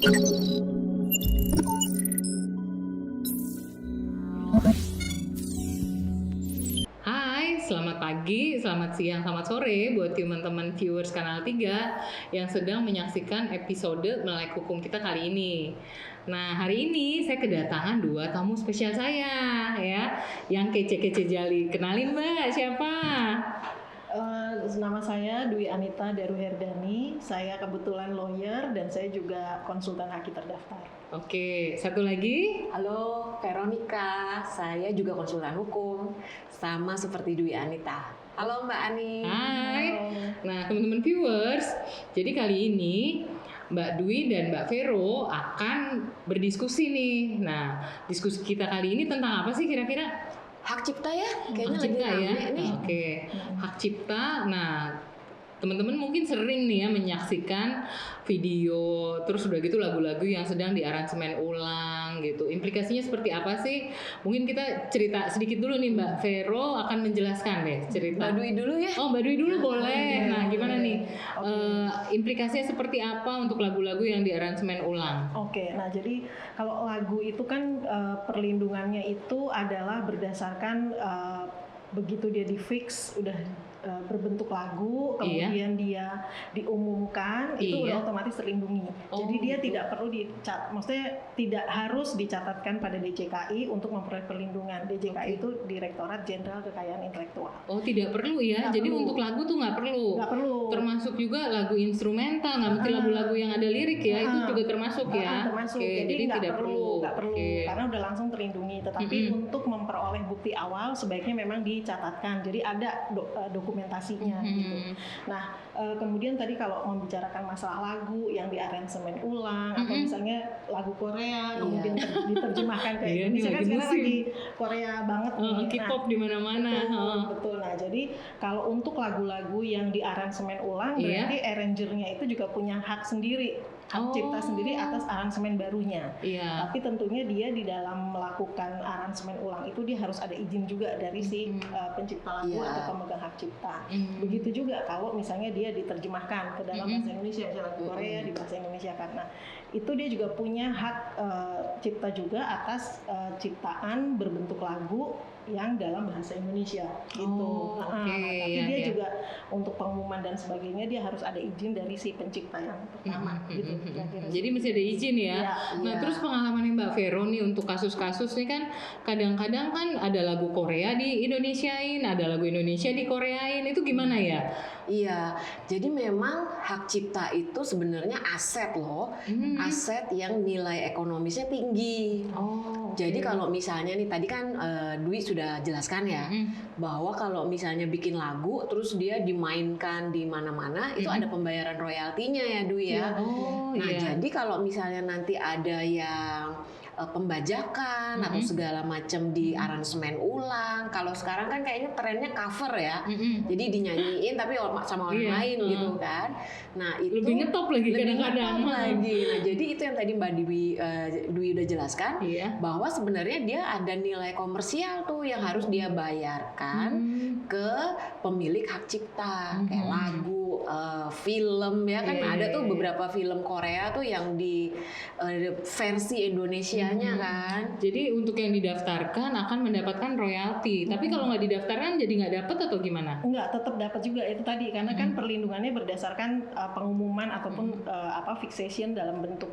Hai, selamat pagi, selamat siang, selamat sore buat teman-teman viewers Kanal 3 yang sedang menyaksikan episode Melek Hukum kita kali ini. Nah, hari ini saya kedatangan dua tamu spesial saya ya, yang kece-kece jali. Kenalin Mbak, siapa? Nama saya Dwi Anita Daruherdani. Saya kebetulan lawyer dan saya juga konsultan haki terdaftar. Oke, satu lagi. Halo, Veronica. Saya juga konsultan hukum, sama seperti Dwi Anita. Halo Mbak Ani. Hai. Nah, teman-teman viewers, jadi kali ini Mbak Dwi dan Mbak Vero akan berdiskusi nih. Nah, diskusi kita kali ini tentang apa sih kira-kira? Hak cipta ya? Kayaknya Hak lagi cipta ya. rame nih. Oke, hak cipta. Nah, teman-teman mungkin sering nih ya menyaksikan video, terus udah gitu lagu-lagu yang sedang diaransemen ulang gitu. Implikasinya seperti apa sih? Mungkin kita cerita sedikit dulu nih, Mbak Vero akan menjelaskan deh cerita. Mbak Dwi dulu ya? Oh, Mbak Dwi dulu boleh. Nah, gimana nih? Oke. Implikasinya seperti apa untuk lagu-lagu yang diaransemen ulang? Oke, nah jadi kalau lagu itu kan perlindungannya itu adalah berdasarkan begitu dia di fix udah berbentuk lagu, kemudian dia diumumkan, itu udah otomatis terlindungi. Jadi dia tidak perlu maksudnya tidak harus dicatatkan pada DJKI untuk memperoleh perlindungan. DJKI itu Direktorat Jenderal Kekayaan Intelektual. Oh, tidak perlu ya? Nggak Jadi perlu. untuk lagu tuh nggak perlu? Nggak perlu. Termasuk juga lagu instrumental, nggak mesti lagu-lagu yang ada lirik ya? Itu juga termasuk ya? Termasuk. Oke, Jadi nggak tidak perlu. Oke. karena udah langsung terlindungi. Tetapi untuk memperoleh bukti awal sebaiknya memang dicatatkan. Jadi ada dokumentasinya gitu. Nah, kemudian tadi kalau membicarakan masalah lagu yang diaransemen ulang atau misalnya lagu Korea kemudian diterjemahkan ke Iya, Indonesia, ini kan lagi sekarang musim. lagi Korea banget nih. K-pop di mana-mana. Betul. Nah, jadi kalau untuk lagu-lagu yang diaransemen ulang Iya. berarti arrangernya itu juga punya hak sendiri, hak cipta sendiri atas aransemen barunya. Iya. Tapi tentunya dia di dalam melakukan aransemen ulang itu dia harus ada izin juga dari si pencipta lagu atau pemegang hak cipta. Begitu juga kalau misalnya dia diterjemahkan ke dalam bahasa Indonesia, misalnya lagu Korea di bahasa Indonesia, karena itu dia juga punya hak cipta juga atas ciptaan berbentuk lagu yang dalam bahasa Indonesia gitu. Tapi iya, dia iya. juga untuk pengumuman dan sebagainya dia harus ada izin dari si pencipta yang pertama gitu. Kira-kira Jadi mesti ada izin ya. Iya, Nah, terus pengalamannya Mbak Vero nih untuk kasus-kasus nih kan kadang-kadang kan ada lagu Korea di Indonesiain, ada lagu Indonesia di Koreain. Itu gimana ya? Iya, jadi memang hak cipta itu sebenarnya aset loh, aset yang nilai ekonomisnya tinggi. Oh, Jadi kalau misalnya nih tadi kan Dwi sudah jelaskan ya, bahwa kalau misalnya bikin lagu terus dia dimainkan di mana-mana itu ada pembayaran royaltinya ya Dwi ya. Oh, Nah iya. jadi kalau misalnya nanti ada yang pembajakan atau segala macam di aransemen ulang, kalau sekarang kan kayaknya trennya cover ya, jadi dinyanyiin tapi sama orang lain gitu kan. Nah itu Lebih ngetop lagi lebih kadang-kadang. ngetop lagi. Nah jadi itu yang tadi Mbak Dwi udah jelaskan, Iya. bahwa sebenarnya dia ada nilai komersial tuh yang harus dia bayarkan ke pemilik hak cipta, kayak lagu, film ya kan ada tuh beberapa film Korea tuh yang di versi Indonesianya kan. Jadi untuk yang didaftarkan akan mendapatkan royalti. Tapi kalau nggak didaftarkan jadi nggak dapat atau gimana? Enggak, tetap dapat juga itu tadi karena kan perlindungannya berdasarkan pengumuman ataupun fixation dalam bentuk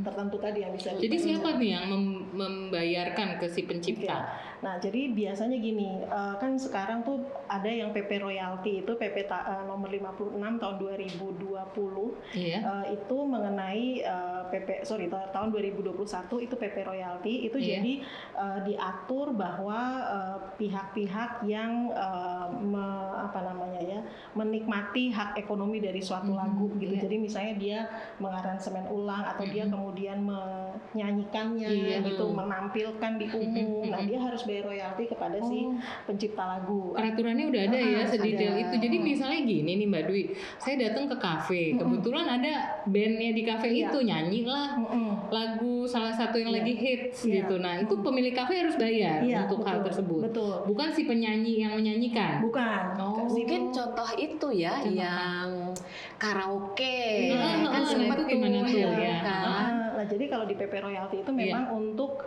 tertentu tadi yang bisa. Jadi siapa nih yang membayarkan ke si pencipta? Nah, jadi biasanya gini, kan sekarang tuh ada yang PP royalti itu PP nomor 56 tahun 2020 itu mengenai tahun 2021 itu PP royalti itu jadi diatur bahwa pihak-pihak yang menikmati hak ekonomi dari suatu lagu gitu. Jadi misalnya dia mengaransemen ulang atau dia kemudian menyanyikannya gitu, menampilkan di umum. Nah, dia harus bayar royalti kepada si pencipta lagu. Peraturannya udah ada ya sedetail ada. itu. Jadi misalnya gini nih Mbak Dwi, saya datang ke kafe, kebetulan ada bandnya di kafe itu nyanyi lah lagu salah satu yang lagi hits gitu. Nah itu pemilik kafe harus bayar untuk hal tersebut. Betul. Bukan si penyanyi yang menyanyikan. Bukan. Mungkin contoh itu ya yang karaoke kan itu sempat gimana tuh ya ya? kan. Nah, jadi kalau di PP royalti itu memang untuk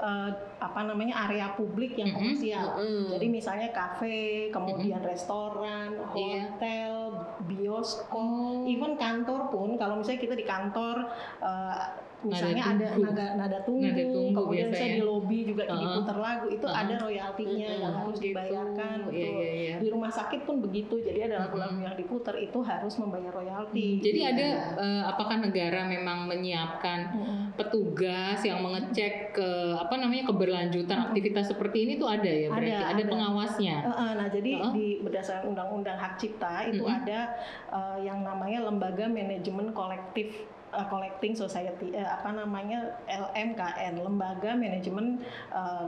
area publik yang komersial. Jadi misalnya kafe, kemudian restoran, hotel, bioskop, even kantor pun. Kalau misalnya kita di kantor, misalnya ada nada tunggu, kemudian misalnya di lobi juga diputar lagu, itu ada royaltinya yang harus dibayarkan. Di rumah sakit pun begitu. Jadi ada lagu-lagu yang diputar itu harus membayar royalti. Jadi ada apakah negara memang menyiapkan petugas yang mengecek keberlanjutan aktivitas seperti ini tuh ada ya, berarti ada pengawasnya. Nah, jadi berdasarkan Undang-Undang Hak Cipta itu ada yang namanya Lembaga Manajemen Kolektif Collecting Society, LMKN, Lembaga Manajemen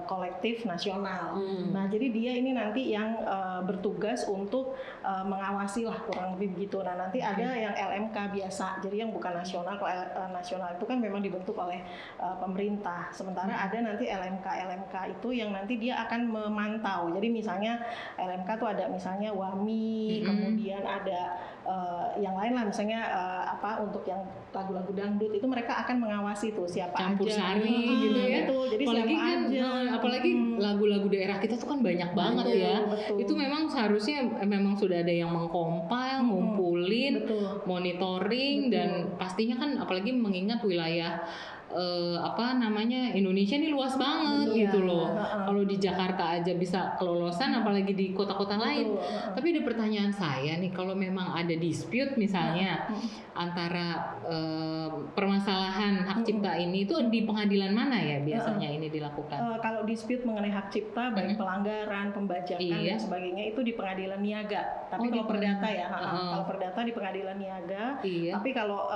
Kolektif Nasional. Nah, jadi dia ini nanti yang bertugas untuk mengawasi lah, kurang lebih begitu. Nah, nanti ada yang LMK biasa, jadi yang bukan nasional. Kalau nasional itu kan memang dibentuk oleh pemerintah. Sementara ada nanti LMK itu yang nanti dia akan memantau. Jadi misalnya LMK tuh ada misalnya WAMI, kemudian ada yang lain lah, misalnya untuk yang lagu-lagu dangdut itu mereka akan mengawasi tuh siapa campur aja sari gitu ya. Jadi apalagi siapa kan aja. Apalagi lagu-lagu daerah kita tuh kan banyak banget ya. Betul. Itu memang seharusnya memang sudah ada yang mengkompil, ngumpulin, monitoring, dan pastinya kan apalagi mengingat wilayah Indonesia ini luas banget gitu loh. Kalau di Jakarta aja bisa kelolosan, apalagi di kota-kota lain. Tapi ada pertanyaan saya nih, kalau memang ada dispute misalnya antara permasalahan hak cipta ini, itu di pengadilan mana ya biasanya ini dilakukan? Kalau dispute mengenai hak cipta, baik pelanggaran, pembajakan dan sebagainya, itu di pengadilan niaga. Tapi kalau perdata ya, kalau perdata di pengadilan niaga. Tapi kalau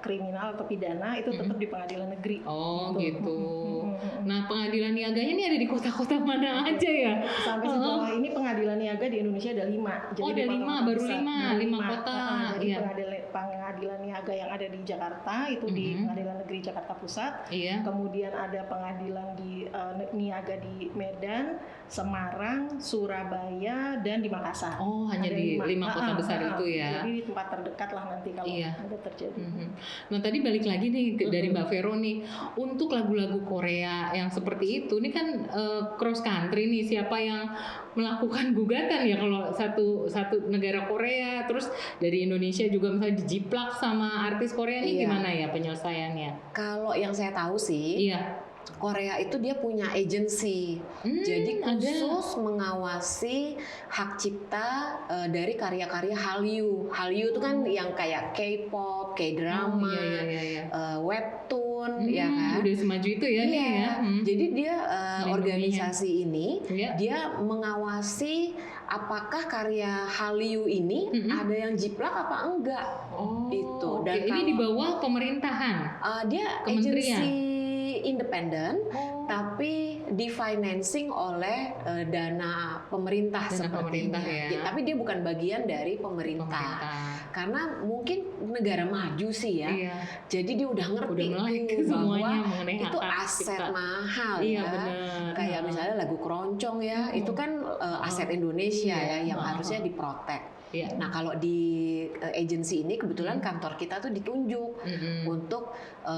kriminal atau pidana itu tetap di pengadilan negeri. Gitu. Nah, pengadilan niaganya ini ada di kota-kota mana aja ya? Sampai sejauh ini pengadilan niaga di Indonesia ada 5. Jadi ada 5, baru 5 kota. Jadi pengadilan niaga yang ada di Jakarta itu di Pengadilan Negeri Jakarta Pusat. Kemudian ada pengadilan di niaga di Medan, Semarang, Surabaya, dan di Makassar. Hanya di 5 kota besar itu ya. Jadi di tempat terdekat lah nanti kalau ada terjadi. Nah, tadi balik lagi nih dari Mbak Vero nih, untuk lagu-lagu Korea yang seperti itu, ini kan cross country nih, siapa yang melakukan gugatan ya kalau satu negara Korea, terus dari Indonesia juga misalnya dijiplak sama artis Korea ini, gimana ya penyelesaiannya? Kalau yang saya tahu sih, Korea itu dia punya agensi, jadi khusus mengawasi hak cipta dari karya-karya Hallyu. Hallyu itu kan yang kayak K-pop, K-drama, webtoon, ya kan? Udah semaju itu ya nih ya. Jadi dia organisasi ini dia mengawasi apakah karya Hallyu ini ada yang jiplak apa enggak. Itu. Dan ini di bawah pemerintahan. Dia kementerian. agensi independen, tapi di-financing oleh dana pemerintah sepertinya. Tapi dia bukan bagian dari pemerintah. Karena mungkin negara maju sih ya. Jadi dia udah ngerti bahwa itu aset mahal ya. Bener. Kayak misalnya lagu Keroncong ya, itu kan aset Indonesia ya yang harusnya diprotek. Nah, kalau di agensi ini kebetulan kantor kita tuh ditunjuk untuk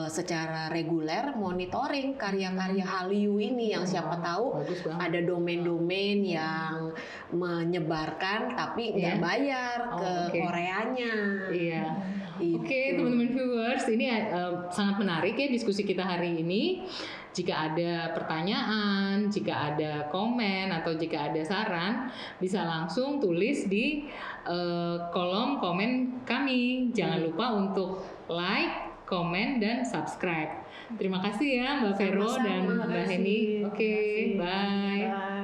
secara reguler monitoring karya-karya Hallyu ini yang siapa tahu ada domain-domain yang menyebarkan tapi nggak bayar ke Koreanya. Oke, teman-teman viewers, ini sangat menarik ya diskusi kita hari ini. Jika ada pertanyaan, jika ada komen, atau jika ada saran, bisa langsung tulis di kolom komen kami. Jangan lupa untuk like, komen, dan subscribe. Terima kasih ya Mbak Vero dan Mbak Heni. Oke, bye.